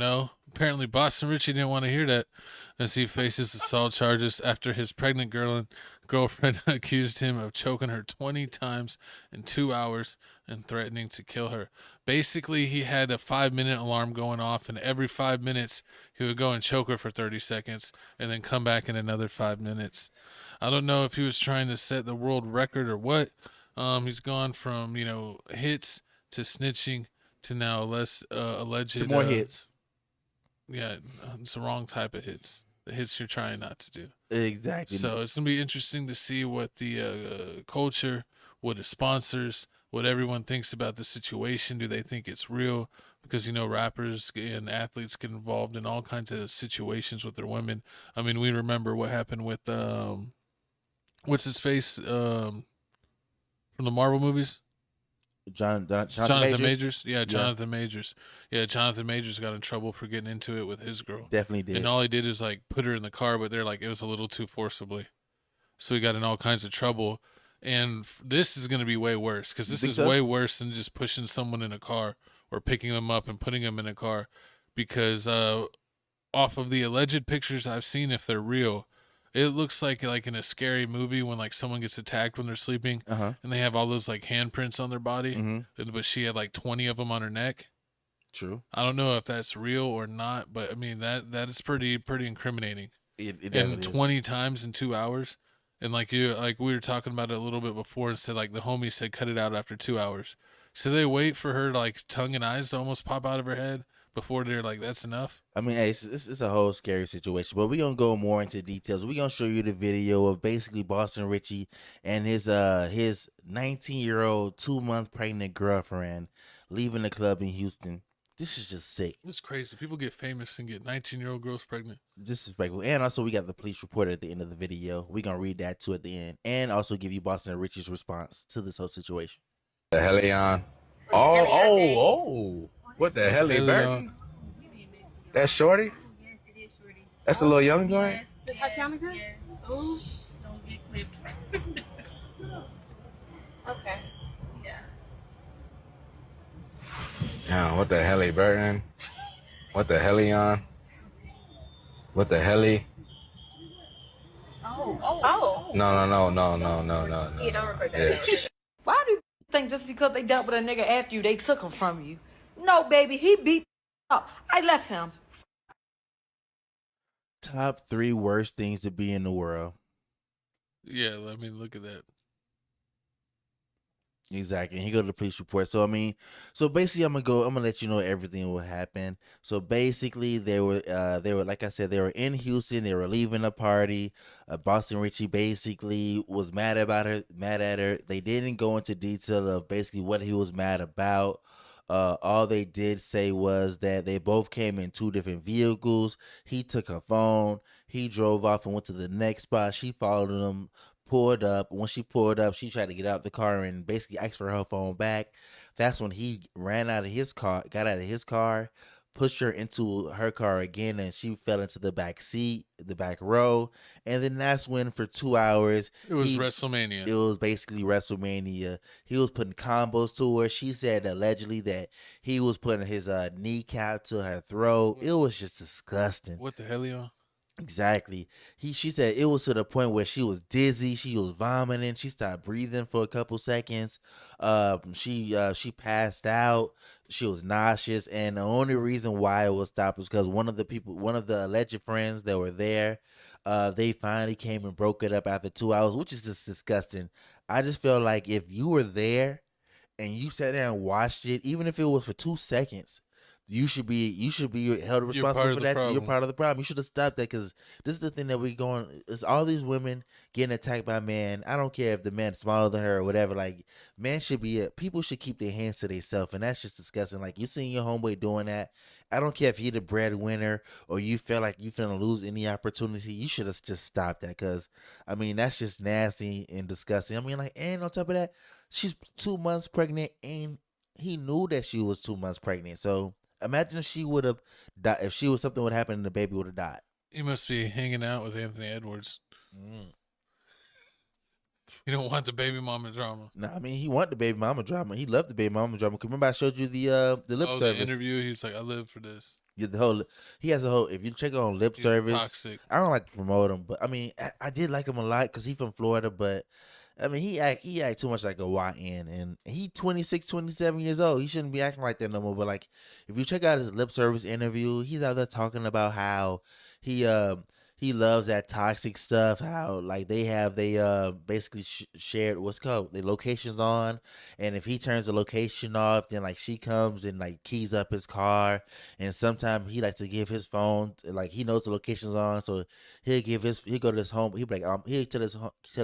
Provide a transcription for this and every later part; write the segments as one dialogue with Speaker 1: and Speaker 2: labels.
Speaker 1: No, apparently Boston Richie didn't want to hear that, as he faces assault charges after his pregnant girlfriend accused him of choking her 20 times in 2 hours and threatening to kill her. Basically, he had a 5-minute alarm going off, and every 5 minutes he would go and choke her for 30 seconds and then come back in another 5 minutes. I don't know if he was trying to set the world record or what. He's gone from hits to snitching to now less alleged.
Speaker 2: Some more hits.
Speaker 1: Yeah, it's the wrong type of hits. The hits you're trying not to do.
Speaker 2: Exactly.
Speaker 1: So it's gonna be interesting to see what the culture, what the sponsors, what everyone thinks about the situation. Do they think it's real? Because rappers and athletes get involved in all kinds of situations with their women. I mean, we remember what happened with what's his face from the Marvel movies.
Speaker 2: Jonathan
Speaker 1: Majors. Yeah, Jonathan Majors. Yeah, Jonathan Majors got in trouble for getting into it with his girl.
Speaker 2: Definitely did.
Speaker 1: And all he did is put her in the car, but they're like it was a little too forcibly, so he got in all kinds of trouble. And this is going to be way worse because this is way worse than just pushing someone in a car or picking them up and putting them in a car, because off of the alleged pictures I've seen, if they're real, it looks like in a scary movie when someone gets attacked when they're sleeping, and they have all those handprints on their body, but she had 20 of them on her neck.
Speaker 2: True.
Speaker 1: I don't know if that's real or not, but I mean that is pretty incriminating.
Speaker 2: It
Speaker 1: and 20 times in 2 hours, and we were talking about it a little bit before, and said the homie said cut it out after 2 hours. So they wait for her tongue and eyes to almost pop out of her head before they're that's enough.
Speaker 2: I mean, hey, it's a whole scary situation, but we're going to go more into details. We're going to show you the video of basically Boston Richey and his 19-year-old 2-month pregnant girlfriend leaving the club in Houston. This is just sick.
Speaker 1: It's crazy. People get famous and get 19-year-old girls pregnant.
Speaker 2: Disrespectful. And also we got the police report at the end of the video. We're going to read that too at the end, and also give you Boston Richey's response to this whole situation.
Speaker 3: The hell on? Oh. What the hell, Burton? That's Shorty?
Speaker 4: Yes, it is Shorty.
Speaker 3: That's a little young joint?
Speaker 4: The Tatiana? Yes. Ooh. Don't get clipped. Okay. Yeah.
Speaker 3: Yeah, what the hell, Burton? What the hell, on? What the hell?
Speaker 4: Oh.
Speaker 3: No.
Speaker 4: Yeah, don't record that.
Speaker 3: Yeah.
Speaker 5: Why do you think just because they dealt with a nigga after you, they took him from you? No, baby, he beat up. I left him.
Speaker 2: Top 3 worst things to be in the world.
Speaker 1: Yeah, I mean, look at that.
Speaker 2: Exactly. And he go to the police report. So basically I'm gonna let you know everything will happen. So basically they were like I said, they were in Houston, they were leaving a party. Boston Richey basically was mad at her. They didn't go into detail of basically what he was mad about. All they did say was that they both came in 2 different vehicles. He took her phone. He drove off and went to the next spot. She followed him, pulled up. When she pulled up, she tried to get out the car and basically asked for her phone back. That's when he got out of his car, pushed her into her car again, and she fell into the back seat, the back row. And then that's when for 2 hours
Speaker 1: it was WrestleMania.
Speaker 2: It was basically WrestleMania. He was putting combos to her. She said allegedly that he was putting his kneecap to her throat. It was just disgusting.
Speaker 1: What the hell, y'all?
Speaker 2: Exactly. She said it was to the point where she was dizzy, she was vomiting, she stopped breathing for a couple seconds. She passed out, she was nauseous, and the only reason why it was stopped was because one of the alleged friends that were there, they finally came and broke it up after 2 hours, which is just disgusting. I just feel like if you were there and you sat there and watched it, even if it was for 2 seconds, you should be held responsible for that. You're part of the problem. You should have stopped that, because this is the thing that we going. It's all these women getting attacked by men. I don't care if the man's smaller than her or whatever. People should keep their hands to themselves, and that's just disgusting. Like, you seeing your homeboy doing that. I don't care if you're the breadwinner or you feel like you finna lose any opportunity. You should have just stopped that, because I mean that's just nasty and disgusting. I mean, and on top of that, she's 2 months pregnant, and he knew that she was 2 months pregnant. So imagine if she would have died. If something would happen and the baby would have died.
Speaker 1: He must be hanging out with Anthony Edwards. You don't want the baby mama drama.
Speaker 2: No, I mean, he wanted the baby mama drama. He loved the baby mama drama. Remember I showed you the lip service.
Speaker 1: The interview. He's like, I live for this.
Speaker 2: The whole he has a whole. If you check on lip
Speaker 1: He's
Speaker 2: service,
Speaker 1: toxic.
Speaker 2: I don't like to promote him, but I mean, I did like him a lot because he's from Florida. But I mean, he act too much like a YN, and he 26, 27 years old. He shouldn't be acting like that no more. But like, if you check out his lip service interview, he's out there talking about how he he loves that toxic stuff. How like they basically shared what's called the locations on, and if he turns the location off, then like she comes and like keys up his car, and sometimes he likes to give his phone like he knows the location's on, so he'll go to his home. He'll be like he'll tell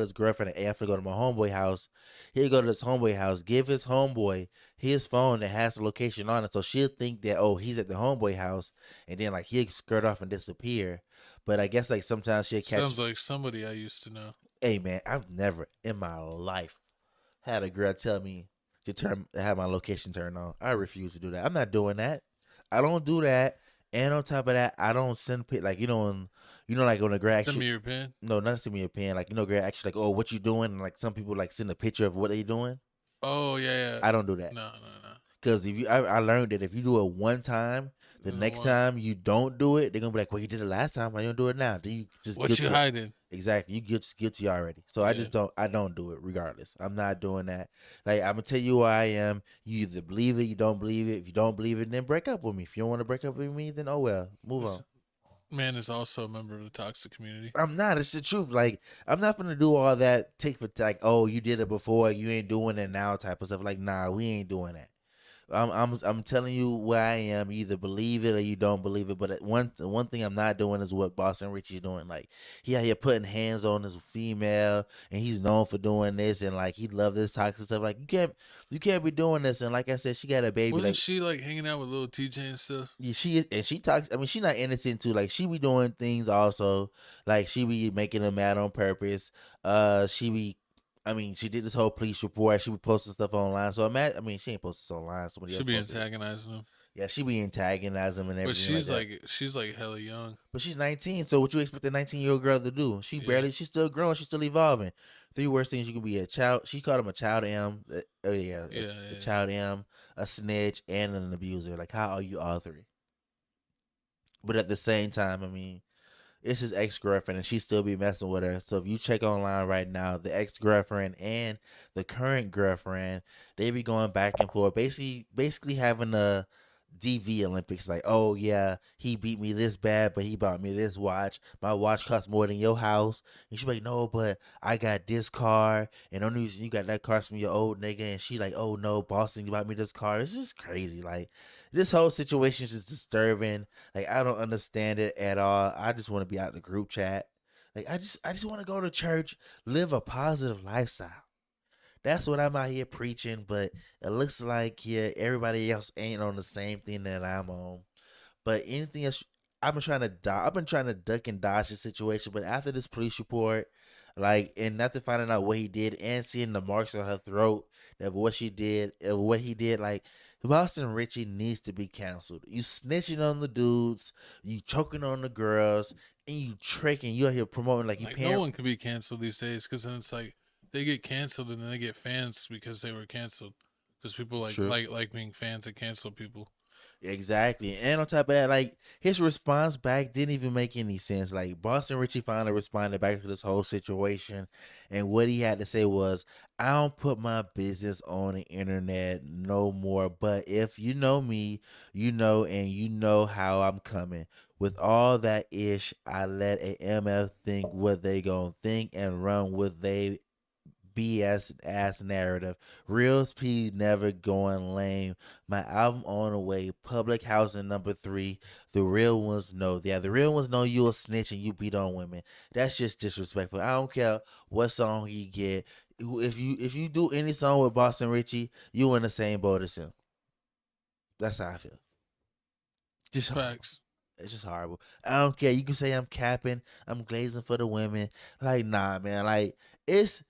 Speaker 2: his girlfriend, hey, I have to go to my homeboy house. He'll go to his homeboy house, give his homeboy his phone that has the location on it, so she'll think that he's at the homeboy house, and then like he'll skirt off and disappear. But I guess like sometimes she'll catch.
Speaker 1: Sounds like somebody I used to know.
Speaker 2: Hey man, I've never in my life had a girl tell me to have my location turned on. I refuse to do that. I'm not doing that. I don't do that. And on top of that, I don't send like like when a girl
Speaker 1: Send me
Speaker 2: actually
Speaker 1: your pen.
Speaker 2: no, not send me a pen. Like girl actually like, oh, what you doing? And like some people like send a picture of what they doing.
Speaker 1: Oh yeah.
Speaker 2: I don't do that.
Speaker 1: No.
Speaker 2: Because if I learned that if you do it one time, the
Speaker 1: You know
Speaker 2: next
Speaker 1: what?
Speaker 2: time you don't do it, they're gonna be like, well, you did it last time. Why you don't do it now? Then you just
Speaker 1: What
Speaker 2: guilty.
Speaker 1: you hiding?
Speaker 2: Exactly. You guilty already. So I just don't do it regardless. I'm not doing that. Like I'm gonna tell you who I am. You either believe it, you don't believe it. If you don't believe it, then break up with me. If you don't want to break up with me, then oh well. Move on.
Speaker 1: Man is also a member of the toxic community.
Speaker 2: I'm not. It's the truth. Like I'm not gonna do all that take for like, oh, you did it before, you ain't doing it now type of stuff. Like, nah, we ain't doing that. I'm telling you where I am. You either believe it or you don't believe it. But one thing I'm not doing is what Boston Richie's doing. Like he out here putting hands on this female, and he's known for doing this, and like he loves this toxic stuff. Like you can't be doing this. And like I said, she got a baby.
Speaker 1: Wasn't
Speaker 2: Like
Speaker 1: she like hanging out with little TJ and stuff?
Speaker 2: yeah, she is, and she talks. I mean, she's not innocent too. Like she be doing things also. Like she be making them mad on purpose. She be. I mean, she did this whole police report. She be posting stuff online. So I mean, she ain't posting this online. Somebody
Speaker 1: She
Speaker 2: else
Speaker 1: be
Speaker 2: posted it.
Speaker 1: antagonizing him.
Speaker 2: Yeah, she be antagonizing him and everything.
Speaker 1: But she's like hella young.
Speaker 2: But she's 19. So what you expect a 19-year-old girl to do? She's still growing. She's still evolving. 3 worst things you can be: a child. She called him a child M. A child M, a snitch, and an abuser. Like, how are you all 3? But at the same time, I mean, it's his ex-girlfriend, and she still be messing with her. So if you check online right now, the ex-girlfriend and the current girlfriend, they be going back and forth, basically having a DV Olympics. Like, oh yeah, he beat me this bad, but he bought me this watch. My watch costs more than your house. And she like, no, but I got this car, and only reason you got that car from your old nigga. And she like, oh no, Boston, you bought me this car. It's just crazy. Like this whole situation is just disturbing. Like I don't understand it at all. I just want to be out the group chat. Like I just want to go to church, live a positive lifestyle. That's what I'm out here preaching, but it looks like everybody else ain't on the same thing that I'm on. But anything else, I've been trying to duck and dodge the situation. But after this police report, like, and after finding out what he did and seeing the marks on her throat of what he did, like, Boston Richie needs to be canceled. You snitching on the dudes, you choking on the girls, and you tricking. You out here promoting like you
Speaker 1: Like
Speaker 2: paying.
Speaker 1: no one can be canceled these days because then it's like they get canceled and then they get fans because they were canceled. Because people like being fans that cancel people.
Speaker 2: Exactly. And on top of that, like his response back didn't even make any sense. Like Boston Richie finally responded back to this whole situation, and what he had to say was, I don't put my business on the internet no more. But if you know me, you know, and you know how I'm coming. With all that ish, I let a MF think what they gonna think and run with they BS ass narrative. Real P never going lame. My album on the way. Public housing #3. The real ones know. Yeah, the real ones know you a snitch and you beat on women. That's just disrespectful. I don't care what song you get. If you do any song with Boston Richie, you in the same boat as him. That's how I feel. Just
Speaker 1: Facts.
Speaker 2: It's just horrible. I don't care. You can say I'm capping. I'm glazing for the women. Like, nah, man. Like, it's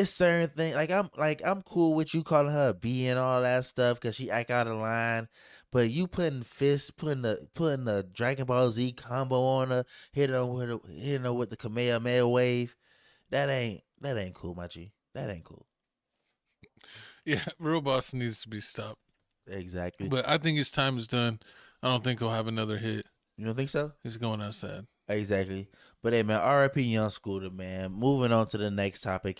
Speaker 2: certain things. I'm cool with you calling her a B and all that stuff because she act out of line. But you putting the Dragon Ball Z combo on her, hitting her with the Kamehameha wave. That ain't cool, my G. That ain't cool.
Speaker 1: Yeah, real Boston needs to be stopped.
Speaker 2: Exactly.
Speaker 1: But I think his time is done. I don't think he'll have another hit.
Speaker 2: You don't think so?
Speaker 1: He's going outside.
Speaker 2: Exactly. But hey, man, R.I.P. Young Scooter, man. Moving on to the next topic.